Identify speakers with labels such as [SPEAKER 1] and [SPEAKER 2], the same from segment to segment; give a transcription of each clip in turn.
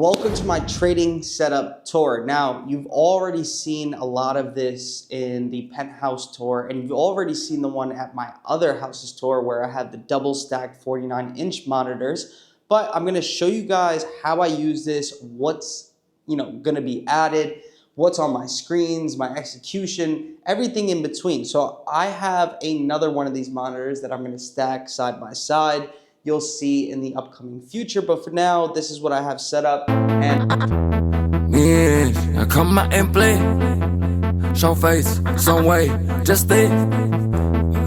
[SPEAKER 1] Welcome to my trading setup tour. Now, you've already seen a lot of this in the penthouse tour, and you've already seen the one at my other house's tour where I had the double stacked 49-inch monitors. But I'm going to show you guys how I use this, what's going to be added, what's on my screens, my execution, everything in between. So I have another one of these monitors that I'm going to stack side by side. You'll see in the upcoming future, but for now, this is what I have set up. And
[SPEAKER 2] I come out and play, show face, some way, just think.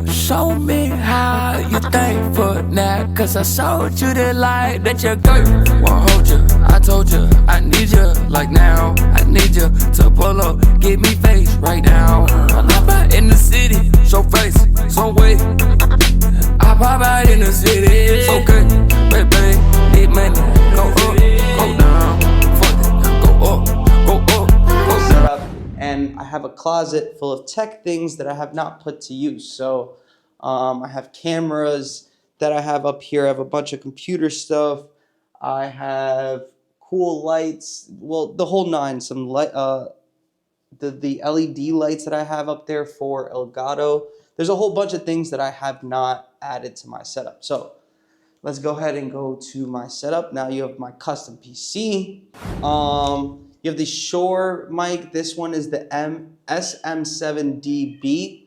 [SPEAKER 2] Show me how you think for now, cause I showed you the light that you're good. Won't hold you, I told you, I need you, like now. I need you to pull up, give me face right now. I'm out in the city, show face, some way. I pop out in the city, okay, baby, need money, go up, go down, fuck it, go up, go up, go
[SPEAKER 1] set up, and I have a closet full of tech things that I have not put to use. So I have cameras that I have up here. I have a bunch of computer stuff. I have cool lights, well, the whole nine. Some light, the LED lights that I have up there for Elgato. There's a whole bunch of things that I have not added to my setup. So let's go ahead and go to my setup. Now you have my custom PC. You have the Shure mic. This one is the SM7DB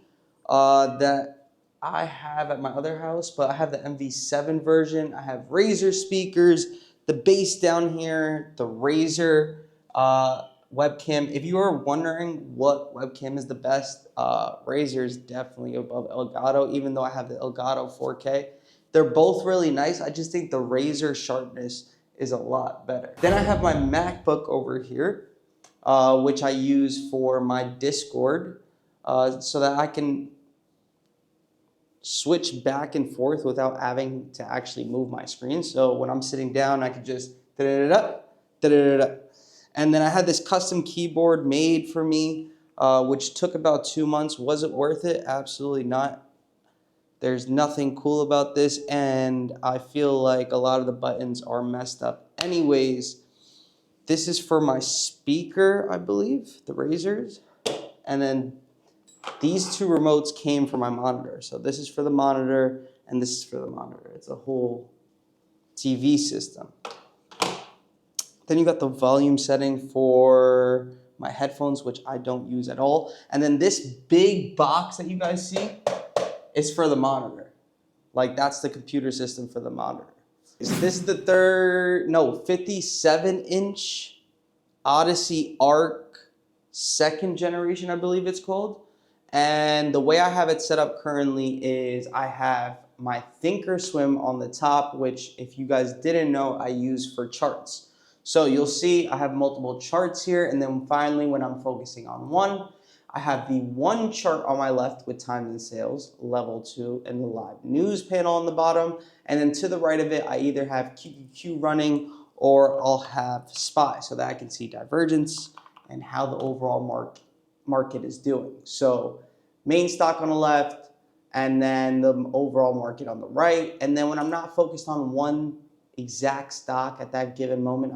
[SPEAKER 1] that I have at my other house, but I have the MV7 version. I have Razer speakers, the bass down here, the Razer webcam. If you are wondering what webcam is the best, Razer is definitely above Elgato, even though I have the Elgato 4K. They're both really nice. I just think the Razer sharpness is a lot better. Then I have my MacBook over here, which I use for my Discord, so that I can switch back and forth without having to actually move my screen. So when I'm sitting down, I can just da-da-da-da, da-da-da-da. And then I had this custom keyboard made for me, which took about 2 months. Was it worth it? Absolutely not. There's nothing cool about this, and I feel like a lot of the buttons are messed up anyways. This is for my speaker, I believe, the Razers. And then these two remotes came from my monitor. So this is for the monitor, and this is for the monitor. It's a whole TV system. Then you got the volume setting for my headphones, which I don't use at all. And then this big box that you guys see is for the monitor. Like, that's the computer system for the monitor. This is the 57-inch Odyssey Arc 2nd generation, I believe it's called. And the way I have it set up currently is I have my Thinkorswim on the top, which, if you guys didn't know, I use for charts. So you'll see I have multiple charts here, and then finally when I'm focusing on one, I have the one chart on my left with times and sales, level 2, and the live news panel on the bottom. And then to the right of it, I either have QQQ running or I'll have SPY, so that I can see divergence and how the overall market is doing. So main stock on the left, and then the overall market on the right. And then when I'm not focused on one exact stock at that given moment,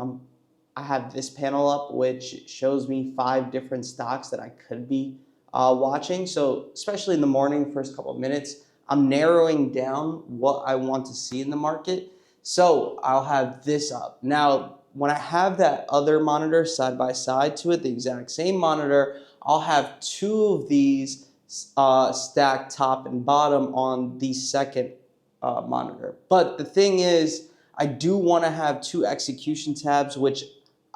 [SPEAKER 1] I have this panel up, which shows me 5 different stocks that I could be watching. So especially in the morning, first couple of minutes, I'm narrowing down what I want to see in the market. So I'll have this up. Now, when I have that other monitor side by side to it, the exact same monitor, I'll have 2 of these stacked top and bottom on the second monitor. But the thing is, I do want to have 2 execution tabs, which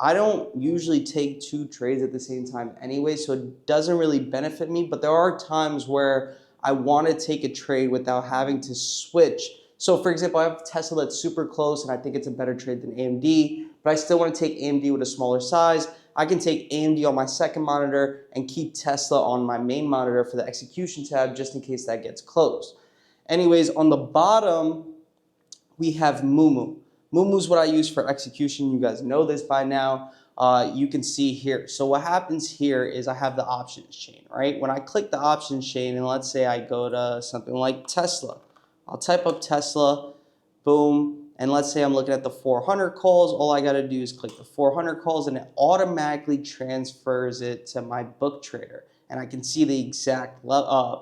[SPEAKER 1] I don't usually take 2 trades at the same time anyway, so it doesn't really benefit me. But there are times where I want to take a trade without having to switch. So for example, I have Tesla that's super close, and I think it's a better trade than AMD, but I still want to take AMD with a smaller size. I can take AMD on my second monitor and keep Tesla on my main monitor for the execution tab, just in case that gets closed. Anyways, on the bottom, we have Mumu. Mumu is what I use for execution. You guys know this by now. You can see here. So what happens here is I have the options chain, right? When I click the options chain, and let's say I go to something like Tesla, I'll type up Tesla, boom, And let's say I'm looking at the 400 calls. All I got to do is click the 400 calls and it automatically transfers it to my book trader. And I can see the exact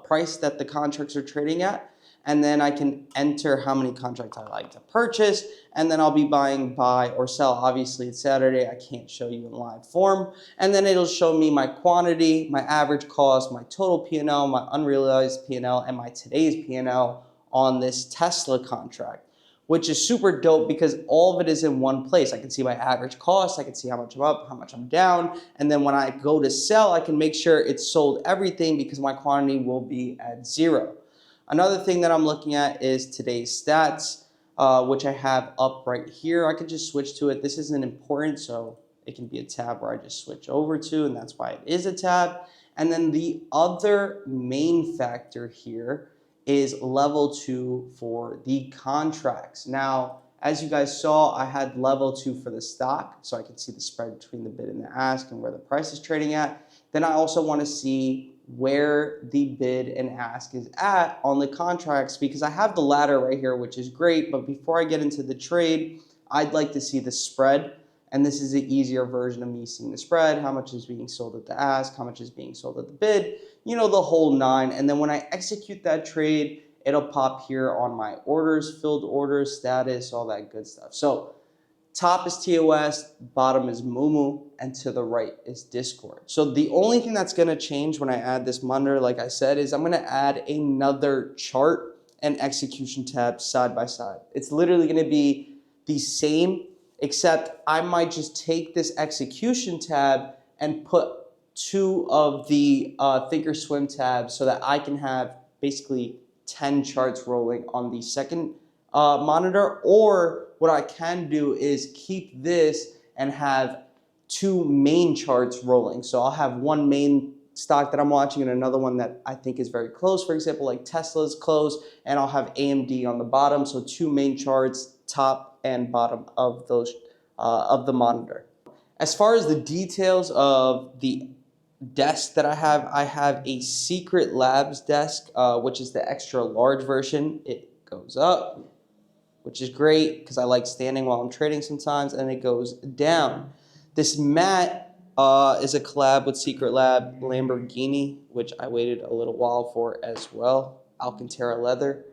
[SPEAKER 1] price that the contracts are trading at. And then I can enter how many contracts I like to purchase. And then I'll be buying, buy, or sell. Obviously, it's Saturday. I can't show you in live form. And then it'll show me my quantity, my average cost, my total P&L, my unrealized P&L, and my today's P&L on this Tesla contract, which is super dope because all of it is in one place. I can see my average cost, I can see how much I'm up, how much I'm down, and then when I go to sell, I can make sure it's sold everything because my quantity will be at 0. Another thing that I'm looking at is today's stats, which I have up right here. I can just switch to it. This isn't important, so it can be a tab where I just switch over to, and that's why it is a tab. And then the other main factor here is level 2 for the contracts. Now, as you guys saw, I had level 2 for the stock, so I can see the spread between the bid and the ask and where the price is trading at. Then I also want to see where the bid and ask is at on the contracts because I have the ladder right here, which is great. But before I get into the trade, I'd like to see the spread. And this is an easier version of me seeing the spread, how much is being sold at the ask, how much is being sold at the bid, you know, the whole 9. And then when I execute that trade, it'll pop here on my orders, filled orders, status, all that good stuff. So top is TOS, bottom is Moomoo, and to the right is Discord. So the only thing that's going to change when I add this monitor, like I said, is I'm going to add another chart and execution tab side by side. It's literally going to be the same, except I might just take this execution tab and put 2 of the Thinkorswim tabs so that I can have basically 10 charts rolling on the second monitor. Or what I can do is keep this and have 2 main charts rolling. So I'll have one main stock that I'm watching and another one that I think is very close. For example, like Tesla's close, and I'll have AMD on the bottom. So 2 main charts, top and bottom of those of the monitor. As far as the details of the desk that I have a Secret Labs desk, which is the extra large version. It goes up, which is great because I like standing while I'm trading sometimes, and it goes down. This mat is a collab with Secret Lab Lamborghini, which I waited a little while for as well. Alcantara leather.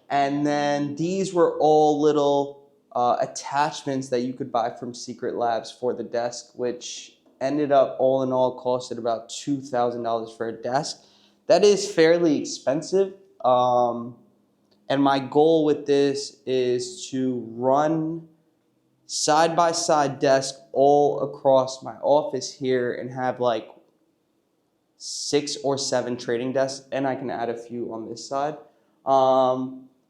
[SPEAKER 1] And then these were all little attachments that you could buy from Secret Labs for the desk, which ended up all in all costed about $2,000 for a desk. That is fairly expensive. And my goal with this is to run side-by-side desk all across my office here and have like 6 or 7 trading desks, and I can add a few on this side.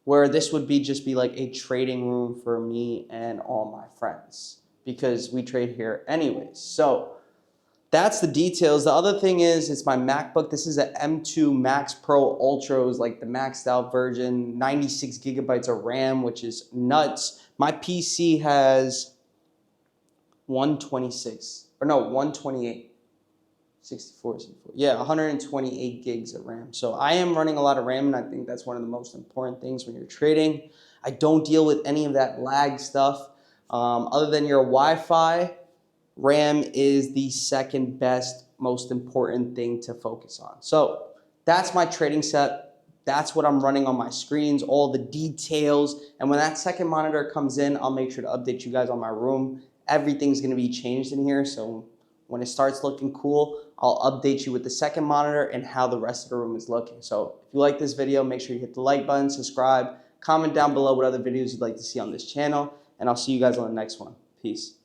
[SPEAKER 1] Where this would just be like a trading room for me and all my friends because we trade here anyways. So that's the details. The other thing is it's my MacBook. This is an M2 Max Pro Ultra. It was like the maxed out version, 96 gigabytes of RAM, which is nuts. My PC has 128. 64. Yeah, 128 gigs of RAM. So I am running a lot of RAM, and I think that's one of the most important things when you're trading. I don't deal with any of that lag stuff. Other than your Wi-Fi, RAM is the second best, most important thing to focus on. So that's my trading set. That's what I'm running on my screens, all the details. And when that second monitor comes in, I'll make sure to update you guys on my room. Everything's going to be changed in here. So when it starts looking cool, I'll update you with the second monitor and how the rest of the room is looking. So if you like this video, make sure you hit the like button, subscribe, comment down below what other videos you'd like to see on this channel, and I'll see you guys on the next one. Peace.